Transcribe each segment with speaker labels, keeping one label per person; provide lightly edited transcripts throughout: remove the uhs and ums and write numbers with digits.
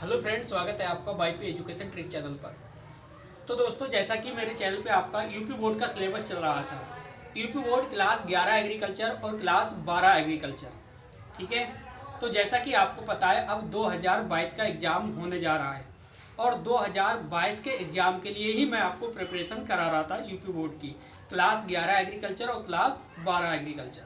Speaker 1: Hello friends, स्वागत है आपका वाईपी एजुकेशन ट्रिक चैनल पर। तो दोस्तों, जैसा कि मेरे चैनल पे आपका यूपी बोर्ड का सिलेबस चल रहा था, यूपी बोर्ड क्लास 11 एग्रीकल्चर और क्लास 12 एग्रीकल्चर, ठीक है। तो जैसा कि आपको पता है, अब 2022 का एग्ज़ाम होने जा रहा है और 2022 के एग्ज़ाम के लिए ही मैं आपको प्रिपरेशन करा रहा था यूपी बोर्ड की क्लास 11 एग्रीकल्चर और क्लास 12 एग्रीकल्चर।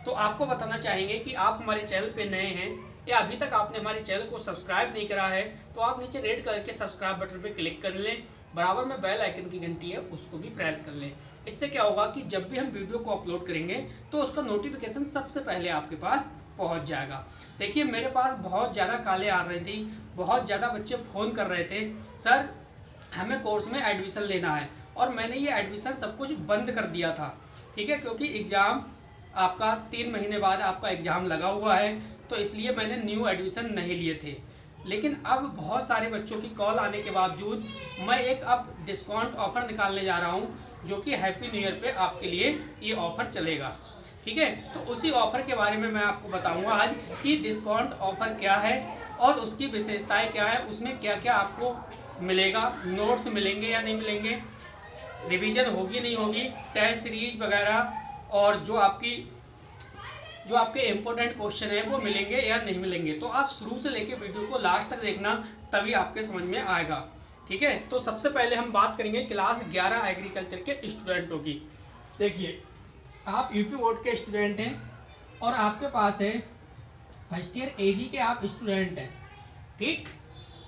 Speaker 1: तो आपको बताना चाहेंगे कि आप हमारे चैनल पे नए हैं या अभी तक आपने हमारे चैनल को सब्सक्राइब नहीं करा है, तो आप नीचे रेड कलर के सब्सक्राइब बटन पे क्लिक कर लें। बराबर में बेल आइकन की घंटी है, उसको भी प्रेस कर लें। इससे क्या होगा कि जब भी हम वीडियो को अपलोड करेंगे तो उसका नोटिफिकेशन सबसे पहले आपके पास पहुंच जाएगा। देखिए, मेरे पास बहुत ज़्यादा कॉलें आ रही थी, बहुत ज़्यादा बच्चे फ़ोन कर रहे थे, सर हमें कोर्स में एडमिशन लेना है, और मैंने ये एडमिशन सब कुछ बंद कर दिया था, ठीक है, क्योंकि एग्ज़ाम आपका 3 महीने बाद आपका एग्ज़ाम लगा हुआ है, तो इसलिए मैंने न्यू एडमिशन नहीं लिए थे। लेकिन अब बहुत सारे बच्चों की कॉल आने के बावजूद मैं एक अब डिस्काउंट ऑफ़र निकालने जा रहा हूँ, जो कि हैप्पी न्यू ईयर पे आपके लिए ये ऑफ़र चलेगा, ठीक है। तो उसी ऑफ़र के बारे में मैं आपको बताऊँगा आज कि डिस्काउंट ऑफ़र क्या है और उसकी विशेषताएँ क्या है, उसमें क्या क्या आपको मिलेगा, नोट्स मिलेंगे या नहीं मिलेंगे, रिवीजन होगी नहीं होगी, टेस्ट सीरीज वगैरह, और जो आपके इम्पोर्टेंट क्वेश्चन है वो मिलेंगे या नहीं मिलेंगे। तो आप शुरू से लेके वीडियो को लास्ट तक देखना, तभी आपके समझ में आएगा, ठीक है। तो सबसे पहले हम बात करेंगे क्लास 11 एग्रीकल्चर के स्टूडेंटों की। देखिए, आप यूपी बोर्ड के स्टूडेंट हैं और आपके पास है फर्स्ट ईयर एजी के आप स्टूडेंट हैं, ठीक,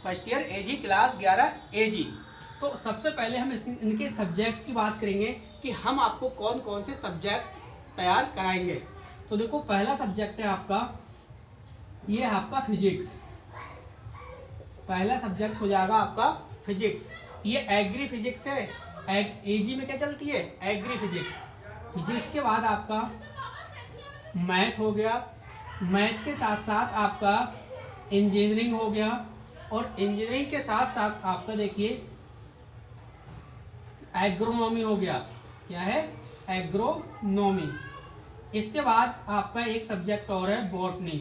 Speaker 1: फर्स्ट ईयर एजी क्लास 11 एजी। तो सबसे पहले हम इनके सब्जेक्ट की बात करेंगे कि हम आपको कौन कौन से सब्जेक्ट तैयार कराएंगे। तो देखो, पहला सब्जेक्ट है आपका, ये है आपका फिजिक्स। पहला सब्जेक्ट हो जाएगा आपका फिजिक्स। ये एग्री फिजिक्स है, एजी में क्या चलती है, एग्री फिजिक्स। फिजिक्स के बाद आपका मैथ हो गया, मैथ के साथ साथ आपका इंजीनियरिंग हो गया, और इंजीनियरिंग के साथ साथ आपका देखिए एग्रोनॉमी हो गया। क्या है, एग्रोनॉमी। इसके बाद आपका एक सब्जेक्ट और है बॉटनी।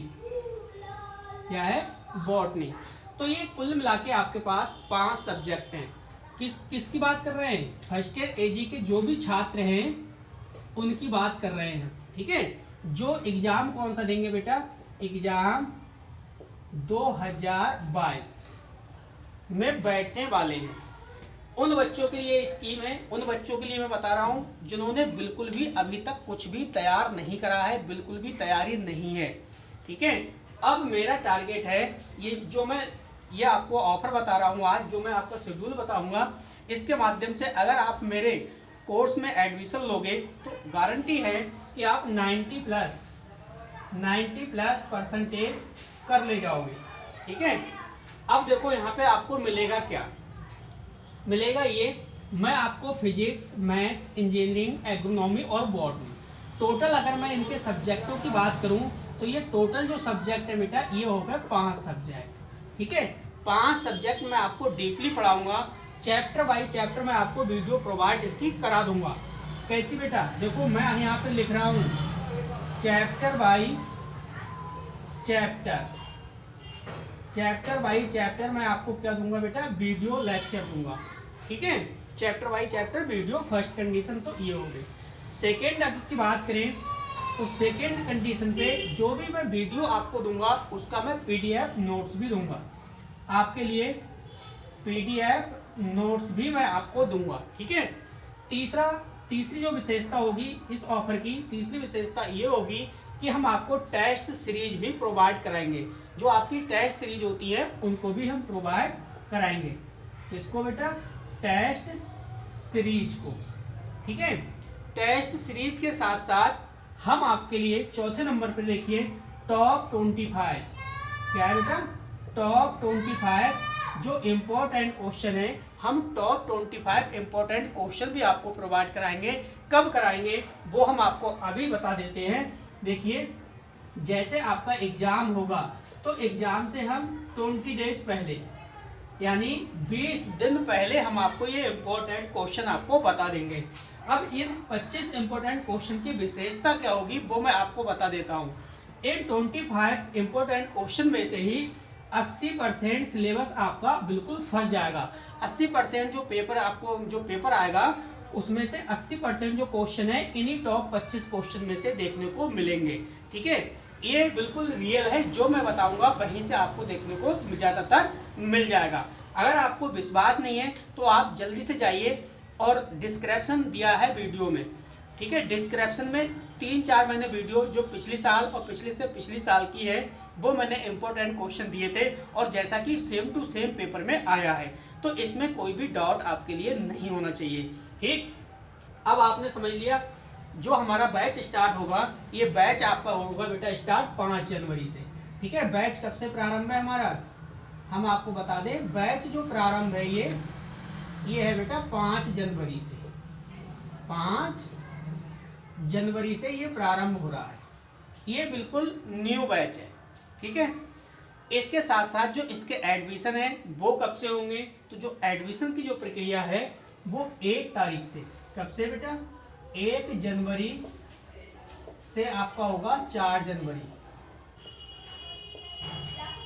Speaker 1: क्या है, बॉटनी। तो ये कुल मिला के आपके पास 5 सब्जेक्ट हैं। किसकी बात कर रहे हैं, फर्स्ट ईयर एजी के जो भी छात्र हैं उनकी बात कर रहे हैं, ठीक है। जो एग्जाम कौन सा देंगे बेटा, एग्जाम 2022 में बैठने वाले हैं, उन बच्चों के लिए स्कीम है। उन बच्चों के लिए मैं बता रहा हूँ जिन्होंने बिल्कुल भी अभी तक कुछ भी तैयार नहीं करा है, बिल्कुल भी तैयारी नहीं है, ठीक है। अब मेरा टारगेट है, ये आपको ऑफर बता रहा हूँ आज, जो मैं आपका शेड्यूल बताऊंगा, इसके माध्यम से अगर आप मेरे कोर्स में एडमिशन लोगे तो गारंटी है कि आप 90 प्लस परसेंटेज कर ले जाओगे, ठीक है। अब देखो, यहाँ पे आपको मिलेगा क्या, मिलेगा ये, मैं आपको फिजिक्स, मैथ, इंजीनियरिंग, एग्रोनॉमी और बॉटनी, टोटल अगर मैं इनके सब्जेक्टों की बात करूं तो ये टोटल जो सब्जेक्ट है बेटा, ये हो गए 5 सब्जेक्ट, ठीक है। 5 सब्जेक्ट मैं आपको डीपली पढ़ाऊंगा, चैप्टर बाई चैप्टर मैं आपको वीडियो प्रोवाइड इसकी करा दूंगा। कैसी बेटा, देखो मैं यहाँ पे लिख रहा हूँ चैप्टर बाई चैप्टर मैं आपको क्या दूंगा बेटा, वीडियो लेक्चर दूंगा, ठीक है। Chapter by chapter video, first condition तो ये हो गई। सेकेंड की बात करें तो सेकेंड कंडीशन पे जो भी मैं वीडियो आपको दूंगा उसका मैं पीडीएफ नोट्स भी दूंगा आपके लिए, पीडीएफ नोट्स भी मैं आपको दूंगा, ठीक है। तीसरी जो विशेषता होगी इस ऑफर की, तीसरी विशेषता ये होगी कि हम आपको टेस्ट सीरीज भी प्रोवाइड कराएंगे। जो आपकी टेस्ट सीरीज होती है उनको भी हम प्रोवाइड कराएंगे। इसको बेटा, टेस्ट सीरीज को, ठीक है। टेस्ट सीरीज के साथ साथ हम आपके लिए चौथे नंबर पर देखिए टॉप 25। क्या है बेटा, टॉप 25 जो इम्पोर्टेंट क्वेश्चन है, हम टॉप 25 इम्पोर्टेंट क्वेश्चन भी आपको प्रोवाइड कराएंगे। कब कराएंगे वो हम आपको अभी बता देते हैं। देखिए, जैसे आपका एग्जाम होगा तो एग्जाम से हम 20 डेज पहले, यानी 20 दिन पहले हम आपको ये इम्पोर्टेंट क्वेश्चन आपको बता देंगे। अब इन 25 इम्पोर्टेंट क्वेश्चन की विशेषता क्या होगी वो मैं आपको बता देता हूँ। इन 25 इम्पोर्टेंट क्वेश्चन में से ही 80% सिलेबस आपका बिल्कुल फंस जाएगा। 80% जो पेपर आपको जो पेपर आएगा उसमें से 80% जो क्वेश्चन है इन्हीं टॉप 25 क्वेश्चन में से देखने को मिलेंगे। ठीक है, ये बिल्कुल रियल है, जो मैं बताऊंगा वहीं से आपको देखने को ज़्यादातर मिल जाएगा। अगर आपको विश्वास नहीं है तो आप जल्दी से जाइए और डिस्क्रिप्शन दिया है वीडियो में, ठीक है, डिस्क्रिप्शन में 3-4 मैंने वीडियो जो पिछले साल और पिछले से पिछली साल की है वो मैंने इंपॉर्टेंट क्वेश्चन दिए थे, और जैसा कि सेम टू सेम पेपर में आया है, तो इसमें कोई भी डाउट आपके लिए नहीं होना चाहिए। ठीक, अब आपने समझ लिया। जो हमारा बैच स्टार्ट होगा, ये बैच आपका होगा बेटा स्टार्ट 5 जनवरी से। ठीक है, बैच कब से प्रारंभ है हमारा, हम आपको बता दें, बैच जो प्रारंभ है ये है बेटा 5 जनवरी से। 5 जनवरी से ये प्रारंभ हो रहा है। ये बिल्कुल न्यू बैच है। ठीक है, इसके साथ साथ जो इसके एडमिशन है वो कब से होंगे, तो जो एडमिशन की जो प्रक्रिया है वो 1 तारीख से, कब से बेटा 1 जनवरी से आपका होगा 4 जनवरी।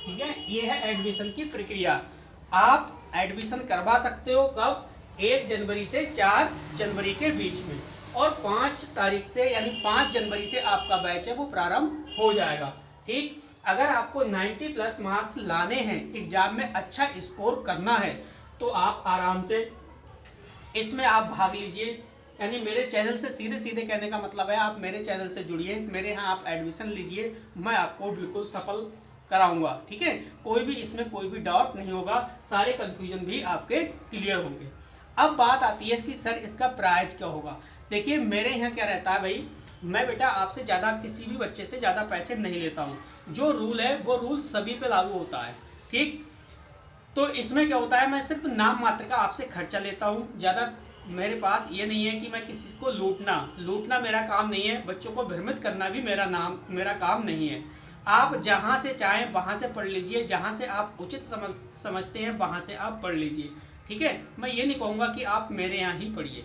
Speaker 1: ठीक है, ये है एडमिशन की प्रक्रिया। आप एडमिशन करवा सकते हो कब, 1 जनवरी से 4 जनवरी के बीच में, और 5 तारीख से यानी 5 जनवरी से आपका बैच है वो प्रारंभ हो जाएगा। ठीक, अगर आपको 90+ मार्क्स लाने हैं, एग्जाम में अच्छा स्कोर करना है, तो आप आराम से इसमें आप भाग लीजिए। यानी मेरे चैनल से सीधे सीधे कहने का मतलब है आप मेरे चैनल से जुड़िए, मेरे यहाँ आप एडमिशन लीजिए, मैं आपको बिल्कुल सफल कराऊंगा। ठीक है, कोई भी इसमें कोई भी डाउट नहीं होगा, सारे कंफ्यूजन भी आपके क्लियर होंगे। अब बात आती है कि सर इसका प्राइस क्या होगा। देखिए मेरे यहाँ क्या रहता है भाई, मैं बेटा आपसे ज़्यादा किसी भी बच्चे से ज़्यादा पैसे नहीं लेता हूँ। जो रूल है वो रूल सभी पे लागू होता है। ठीक, तो इसमें क्या होता है, मैं सिर्फ नाम मात्र का आपसे खर्चा लेता हूँ, ज़्यादा मेरे पास ये नहीं है कि मैं किसी को लूटना मेरा काम नहीं है, बच्चों को भ्रमित करना भी मेरा काम नहीं है। आप जहाँ से चाहें वहाँ से पढ़ लीजिए, जहाँ से आप उचित समझते हैं वहाँ से आप पढ़ लीजिए। ठीक है, मैं ये नहीं कहूँगा कि आप मेरे यहाँ ही पढ़िए,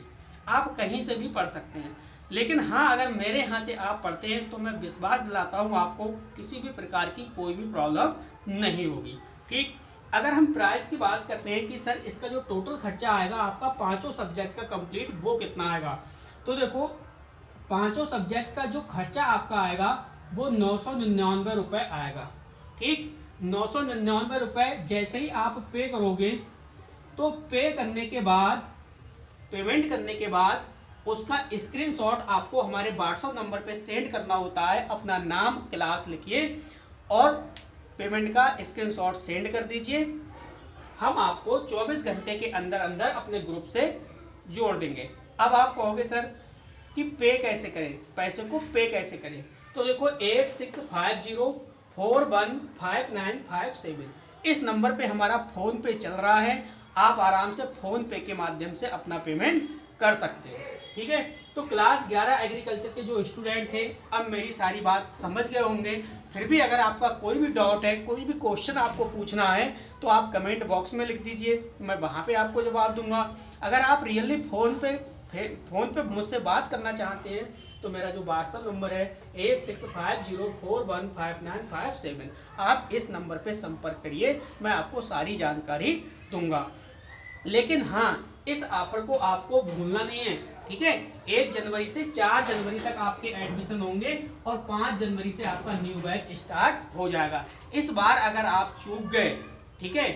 Speaker 1: आप कहीं से भी पढ़ सकते हैं, लेकिन हाँ अगर मेरे यहाँ से आप पढ़ते हैं तो मैं विश्वास दिलाता हूँ आपको किसी भी प्रकार की कोई भी प्रॉब्लम नहीं होगी। ठीक, अगर हम प्राइस की बात करते हैं कि सर इसका जो टोटल खर्चा आएगा आपका 5 सब्जेक्ट का कंप्लीट वो कितना आएगा, तो देखो 5 सब्जेक्ट का जो खर्चा आपका आएगा वो 999 रुपये आएगा। ठीक, 999 रुपये जैसे ही आप पे करोगे, तो पेमेंट करने के बाद उसका स्क्रीनशॉट आपको हमारे व्हाट्सएप नंबर पे सेंड करना होता है। अपना नाम, क्लास लिखिए और पेमेंट का स्क्रीनशॉट सेंड कर दीजिए। हम आपको 24 घंटे के अंदर अंदर अपने ग्रुप से जोड़ देंगे। अब आप कहोगे सर कि पे कैसे करें, पैसे को पे कैसे करें, तो देखो 8650415957 इस नंबर पे हमारा फ़ोन पे चल रहा है। आप आराम से फ़ोन पे के माध्यम से अपना पेमेंट कर सकते हो। ठीक है, तो क्लास 11 एग्रीकल्चर के जो स्टूडेंट थे अब मेरी सारी बात समझ गए होंगे। फिर भी अगर आपका कोई भी डाउट है, कोई भी क्वेश्चन आपको पूछना है, तो आप कमेंट बॉक्स में लिख दीजिए, मैं वहाँ पे आपको जवाब दूंगा। अगर आप रियली फ़ोन पे मुझसे बात करना चाहते हैं तो मेरा जो व्हाट्सएप नंबर है 8650415957, आप इस नंबर पे संपर्क करिए, मैं आपको सारी जानकारी दूंगा। लेकिन हाँ, इस ऑफर को आपको भूलना नहीं है। ठीक है, 1 जनवरी से 4 जनवरी तक आपके एडमिशन होंगे और 5 जनवरी से आपका न्यू बैच स्टार्ट हो जाएगा। इस बार अगर आप चूक गए, ठीक है,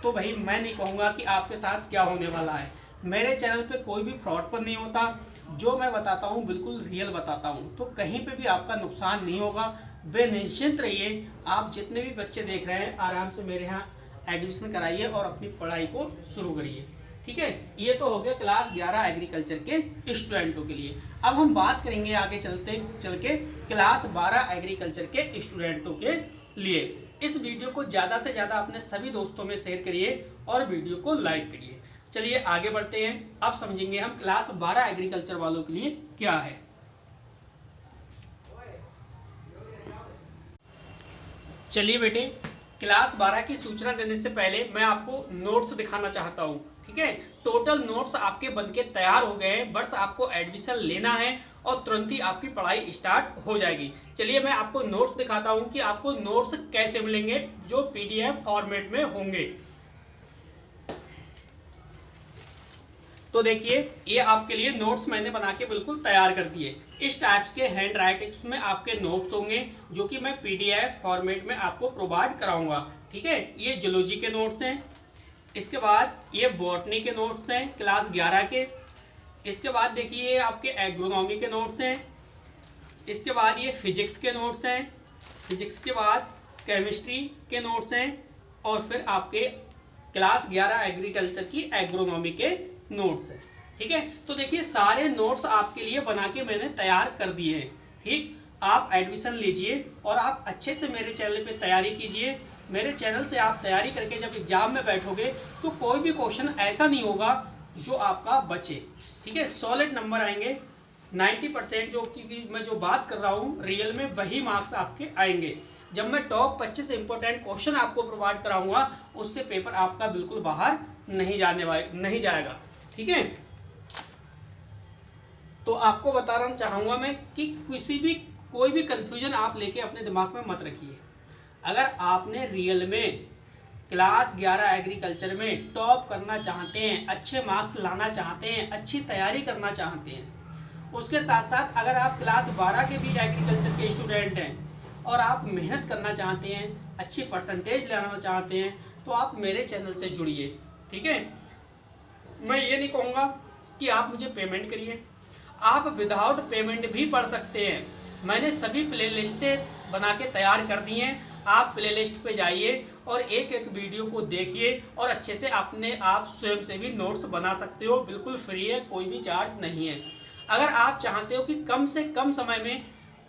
Speaker 1: तो भाई मैं नहीं कहूँगा कि आपके साथ क्या होने वाला है। मेरे चैनल पे कोई भी फ्रॉड पर नहीं होता, जो मैं बताता हूँ बिल्कुल रियल बताता हूँ, तो कहीं पे भी आपका नुकसान नहीं होगा। बेनिश्चिंत रहिए, आप जितने भी बच्चे देख रहे हैं आराम से मेरे यहाँ एडमिशन कराइए और अपनी पढ़ाई को शुरू करिए। ठीक है, ये तो हो गया क्लास 11 एग्रीकल्चर के स्टूडेंटों के लिए। अब हम बात करेंगे आगे चल के क्लास 12 एग्रीकल्चर के स्टूडेंटों के लिए। इस वीडियो को ज़्यादा से ज़्यादा अपने सभी दोस्तों में शेयर करिए और वीडियो को लाइक करिए। चलिए आगे बढ़ते हैं, अब समझेंगे हम क्लास 12 एग्रीकल्चर वालों के लिए क्या है। चलिए बेटे, क्लास 12 की सूचना देने से पहले मैं आपको नोट्स दिखाना चाहता हूँ। ठीक है, टोटल नोट्स आपके बनके तैयार हो गए हैं, बस आपको एडमिशन लेना है और तुरंत ही आपकी पढ़ाई स्टार्ट हो जाएगी। चलिए मैं आपको नोट्स दिखाता हूं कि आपको नोट्स कैसे मिलेंगे जो PDF फॉर्मेट में होंगे। तो देखिए ये आपके लिए नोट्स मैंने बना के बिल्कुल तैयार कर दिए। इस टाइप्स के हैंड राइटिंग्स में आपके नोट्स होंगे जो कि मैं PDF फॉर्मेट में आपको प्रोवाइड कराऊंगा। ठीक है, ये जूलॉजी के नोट्स हैं। इसके बाद ये बॉटनी के नोट्स हैं क्लास 11 के। इसके बाद देखिए आपके एग्रोनॉमी के नोट्स हैं। इसके बाद ये फिजिक्स के नोट्स हैं। फिजिक्स के बाद केमिस्ट्री के नोट्स हैं और फिर आपके क्लास 11 एग्रीकल्चर की एग्रोनॉमी के नोट्स हैं। ठीक है, तो देखिए सारे नोट्स आपके लिए बना के मैंने तैयार कर दिए हैं। ठीक, आप एडमिशन लीजिए और आप अच्छे से मेरे चैनल पे तैयारी कीजिए। मेरे चैनल से आप तैयारी करके जब एग्जाम में बैठोगे तो कोई भी क्वेश्चन ऐसा नहीं होगा जो आपका बचे। ठीक है, सॉलिड नंबर आएंगे 90%। जो कि मैं जो बात कर रहा हूँ रियल में वही मार्क्स आपके आएंगे। जब मैं टॉप 25 इंपॉर्टेंट क्वेश्चन आपको प्रोवाइड कराऊंगा उससे पेपर आपका बिल्कुल बाहर नहीं जाएगा। ठीक है, तो आपको बताना चाहूंगा मैं कि कोई भी कंफ्यूजन आप लेके अपने दिमाग में मत रखिए। अगर आपने रियल में क्लास 11 एग्रीकल्चर में टॉप करना चाहते हैं, अच्छे मार्क्स लाना चाहते हैं, अच्छी तैयारी करना चाहते हैं, उसके साथ साथ अगर आप क्लास 12 के भी एग्रीकल्चर के स्टूडेंट हैं और आप मेहनत करना चाहते हैं, अच्छी परसेंटेज लाना चाहते हैं, तो आप मेरे चैनल से जुड़िए। ठीक है, मैं ये नहीं कहूँगा कि आप मुझे पेमेंट करिए, आप विदाउट पेमेंट भी पढ़ सकते हैं। मैंने सभी प्लेलिस्टें बना के तैयार कर दी हैं। आप प्लेलिस्ट पे जाइए और एक एक वीडियो को देखिए और अच्छे से अपने आप स्वयं से भी नोट्स बना सकते हो। बिल्कुल फ्री है, कोई भी चार्ज नहीं है। अगर आप चाहते हो कि कम से कम समय में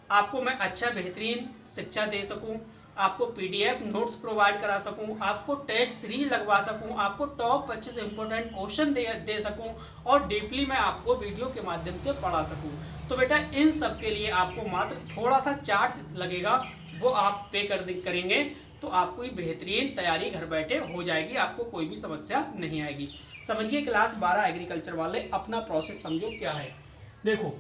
Speaker 1: आपको मैं अच्छा बेहतरीन शिक्षा दे सकूं, आपको PDF नोट्स प्रोवाइड करा सकूं, आपको टेस्ट सीरीज लगवा सकूं, आपको टॉप 25 इंपॉर्टेंट क्वेश्चन दे सकूं और डीपली मैं आपको वीडियो के माध्यम से पढ़ा सकूं, तो बेटा इन सब के लिए आपको मात्र थोड़ा सा चार्ज लगेगा, वो आप पे करेंगे तो आपको बेहतरीन तैयारी घर बैठे हो जाएगी। आपको कोई भी समस्या नहीं आएगी। समझिए क्लास 12 एग्रीकल्चर वाले अपना प्रोसेस समझो क्या है। देखो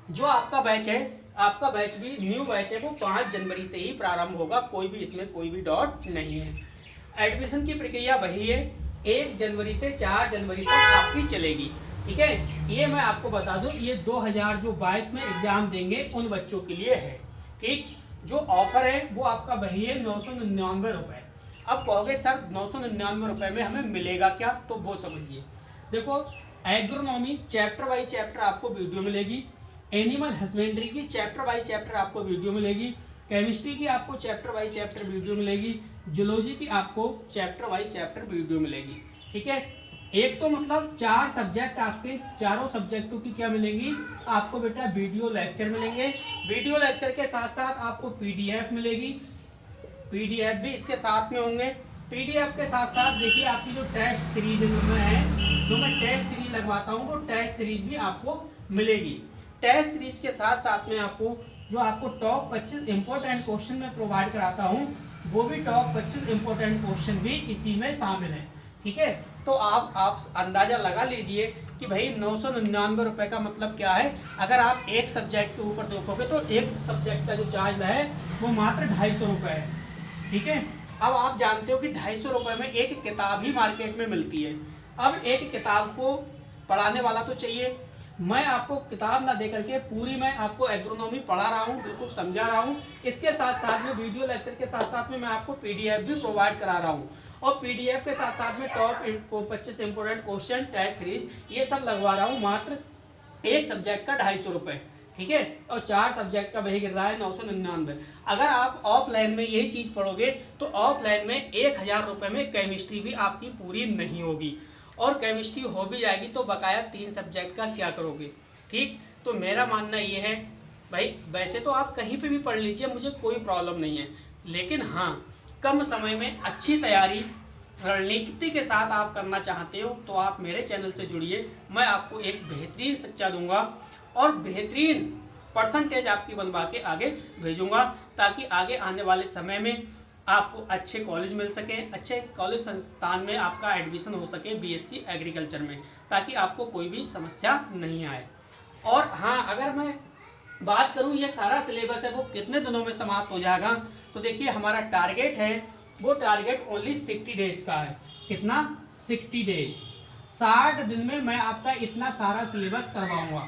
Speaker 1: जो आपका बैच है, आपका बैच भी न्यू बैच है, वो 5 जनवरी से ही प्रारंभ होगा। कोई भी इसमें कोई भी डाउट नहीं है। एडमिशन की प्रक्रिया वही है, 1 जनवरी से 4 जनवरी तक आपकी चलेगी। ठीक है, ये मैं आपको बता दूं ये 2022 में एग्जाम देंगे उन बच्चों के लिए है। ठीक, जो ऑफर है वो आपका वही है 999 रुपए। अब कहोगे सर 999 रुपए में हमें मिलेगा क्या, तो वो समझिए। देखो एग्रोनॉमी चैप्टर बाई चैप्टर आपको वीडियो मिलेगी, एनिमल हस्बेंड्री की चैप्टर बाई चैप्टर आपको वीडियो मिलेगी, केमिस्ट्री की आपको चैप्टर बाई चैप्टर वीडियो मिलेगी, जूलॉजी की आपको चैप्टर बाई चैप्टर वीडियो मिलेगी। ठीक है, एक तो मतलब 4 सब्जेक्ट आपके, चारों सब्जेक्टों की क्या मिलेंगी आपको बेटा वीडियो लेक्चर मिलेंगे। वीडियो लेक्चर के साथ साथ आपको PDF मिलेगी, PDF भी इसके साथ में होंगे। PDF के साथ साथ देखिए आपकी जो टेस्ट सीरीज में है, जो मैं टेस्ट सीरीज लगवाता हूँ वो टेस्ट सीरीज भी आपको मिलेगी। टेस्ट सीरीज के साथ साथ में आपको जो आपको टॉप 25 इंपॉर्टेंट क्वेश्चन में प्रोवाइड कराता हूँ वो भी टॉप 25 इंपॉर्टेंट क्वेश्चन भी इसी में शामिल है। ठीक है, तो आप अंदाजा लगा लीजिए कि भाई 999 रुपए का मतलब क्या है। अगर आप एक सब्जेक्ट के ऊपर देखोगे तो एक सब्जेक्ट का जो चार्ज है वो मात्र 250 रुपये है। ठीक है, अब आप जानते हो कि 250 रुपये में एक किताब ही मार्केट में मिलती है। अब एक किताब को पढ़ाने वाला तो चाहिए। मैं आपको किताब ना दे करके पूरी मैं आपको एग्रोनॉमी पढ़ा रहा हूँ, बिल्कुल समझा रहा हूँ। इसके साथ साथ में वीडियो लेक्चर के साथ साथ में मैं आपको PDF भी प्रोवाइड करा रहा हूँ और PDF के साथ साथ में top 25 important question test series ये सब लगवा रहा हूँ मात्र एक सब्जेक्ट का 250 रुपये। ठीक है, और 4 सब्जेक्ट का वही गिर रहा है 999। अगर आप ऑफलाइन में यही चीज़ पढ़ोगे तो ऑफलाइन में 1000 रुपये में केमिस्ट्री भी आपकी पूरी नहीं होगी, और केमिस्ट्री हो भी जाएगी तो बकाया 3 सब्जेक्ट का क्या करोगे। ठीक, तो मेरा मानना ये है भाई वैसे तो आप कहीं पे भी पढ़ लीजिए, मुझे कोई प्रॉब्लम नहीं है, लेकिन हाँ कम समय में अच्छी तैयारी रणनीति के साथ आप करना चाहते हो तो आप मेरे चैनल से जुड़िए। मैं आपको एक बेहतरीन शिक्षा दूंगा और बेहतरीन परसेंटेज आपकी बनवा के आगे भेजूंगा, ताकि आगे आने वाले समय में आपको अच्छे कॉलेज मिल सके, अच्छे कॉलेज संस्थान में आपका एडमिशन हो सके BSc एग्रीकल्चर में, ताकि आपको कोई भी समस्या नहीं आए। और हाँ, अगर मैं बात करूं ये सारा सिलेबस है वो कितने दिनों में समाप्त हो जाएगा, तो देखिए हमारा टारगेट है, वो टारगेट ओनली 60 डेज का है। कितना? 60 डेज, 60 दिन में मैं आपका इतना सारा सिलेबस करवाऊंगा।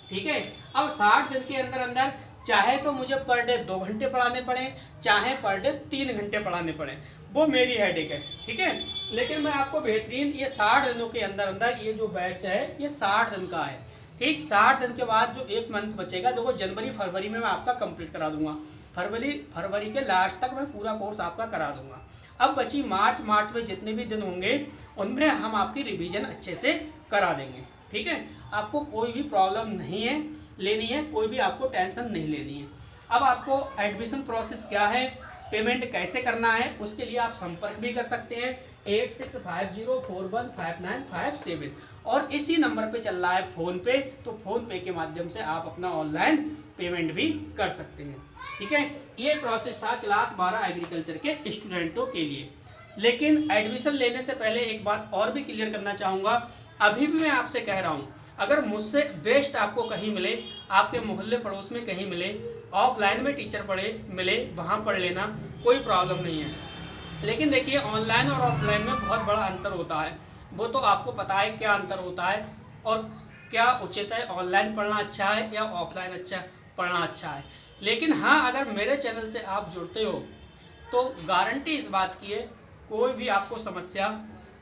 Speaker 1: ठीक है, अब 60 दिन के अंदर अंदर चाहे तो मुझे पर डे 2 घंटे पढ़ाने पड़े, चाहे पर डे 3 घंटे पढ़ाने पड़े, वो मेरी हेडेक है। ठीक है, लेकिन मैं आपको बेहतरीन ये 60 दिनों के अंदर अंदर ये जो बैच है ये 60 दिन का है। ठीक, 60 दिन के बाद जो 1 मंथ बचेगा, देखो जनवरी फरवरी में मैं आपका कंप्लीट करा दूंगा, फरवरी के लास्ट तक मैं पूरा कोर्स आपका करा दूंगा। अब बची मार्च में जितने भी दिन होंगे उनमें हम आपकी रिवीजन अच्छे से करा देंगे। ठीक है, आपको कोई भी प्रॉब्लम नहीं है लेनी है, कोई भी आपको टेंशन नहीं लेनी है। अब आपको एडमिशन प्रोसेस क्या है, पेमेंट कैसे करना है, उसके लिए आप संपर्क भी कर सकते हैं 8650415957 और इसी नंबर पे चल रहा है फ़ोन पे, तो फ़ोन पे के माध्यम से आप अपना ऑनलाइन पेमेंट भी कर सकते हैं। ठीक है, ये प्रोसेस था क्लास 12 एग्रीकल्चर के स्टूडेंटों के लिए। लेकिन एडमिशन लेने से पहले एक बात और भी क्लियर करना चाहूँगा, अभी भी मैं आपसे कह रहा हूँ, अगर मुझसे बेस्ट आपको कहीं मिले, आपके मोहल्ले पड़ोस में कहीं मिले, ऑफलाइन में टीचर मिले, वहाँ पढ़ लेना, कोई प्रॉब्लम नहीं है। लेकिन देखिए ऑनलाइन और ऑफलाइन में बहुत बड़ा अंतर होता है, वो तो आपको पता है क्या अंतर होता है और क्या उचित है, ऑनलाइन पढ़ना अच्छा है या ऑफलाइन पढ़ना अच्छा है। लेकिन हाँ, अगर मेरे चैनल से आप जुड़ते हो तो गारंटी इस बात की है, कोई भी आपको समस्या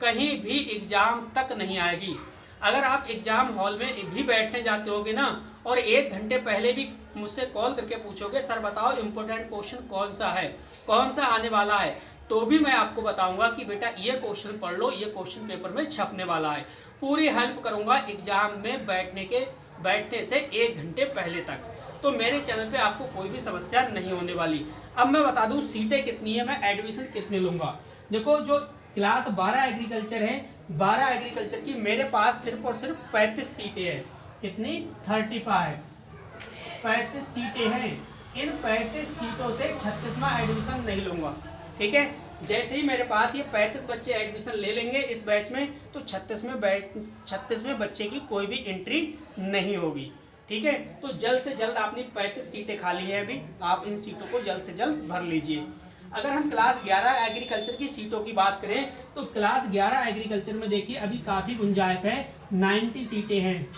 Speaker 1: कहीं भी एग्ज़ाम तक नहीं आएगी। अगर आप एग्ज़ाम हॉल में भी बैठने जाते होगे ना और 1 घंटे पहले भी मुझसे कॉल करके पूछोगे सर बताओ इम्पोर्टेंट क्वेश्चन कौन सा है, कौन सा आने वाला है, तो भी मैं आपको बताऊंगा कि बेटा ये क्वेश्चन पढ़ लो, ये क्वेश्चन पेपर में छपने वाला है। पूरी हेल्प करूंगा एग्ज़ाम में बैठने से 1 घंटे पहले तक। तो मेरे चैनल पे आपको कोई भी समस्या नहीं होने वाली। अब मैं बता दूं सीटें कितनी है, मैं एडमिशन कितने लूँगा। देखो जो क्लास 12 एग्रीकल्चर है, 12 एग्रीकल्चर की मेरे पास सिर्फ और सिर्फ 35 सीटें हैं। कितनी? 35 सीटें हैं। इन 35 सीटों से 36वां एडमिशन नहीं लूँगा। ठीक है, जैसे ही मेरे पास ये 35 बच्चे एडमिशन ले लेंगे इस बैच में, तो 36वें बच्चे की कोई भी एंट्री नहीं होगी। ठीक है, तो जल्द से जल्द अपनी 35 सीटें खाली हैं अभी, आप इन सीटों को जल्द से जल्द भर लीजिए। अगर हम क्लास 11 एग्रीकल्चर की सीटों की बात करें तो क्लास 11 एग्रीकल्चर में देखिए अभी काफ़ी गुंजाइश है, 90 सीटें हैं,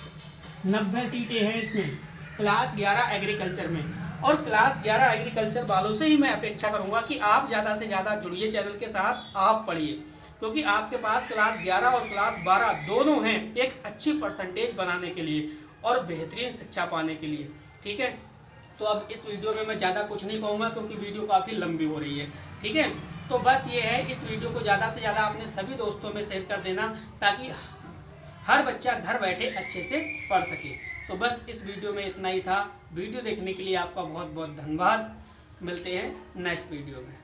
Speaker 1: 90 सीटें हैं इसमें क्लास 11 एग्रीकल्चर में। और क्लास 11 एग्रीकल्चर वालों से ही मैं अपेक्षा करूंगा कि आप ज़्यादा से ज़्यादा जुड़िए चैनल के साथ, आप पढ़िए, क्योंकि आपके पास क्लास 11 और क्लास 12 दोनों हैं एक अच्छी परसेंटेज बनाने के लिए और बेहतरीन शिक्षा पाने के लिए। ठीक है, तो अब इस वीडियो में मैं ज़्यादा कुछ नहीं कहूँगा क्योंकि वीडियो काफ़ी लंबी हो रही है। ठीक है, तो बस ये है, इस वीडियो को ज़्यादा से ज़्यादा अपने सभी दोस्तों में शेयर कर देना ताकि हर बच्चा घर बैठे अच्छे से पढ़ सके। तो बस इस वीडियो में इतना ही था। वीडियो देखने के लिए आपका बहुत बहुत धन्यवाद। मिलते हैं नेक्स्ट वीडियो में।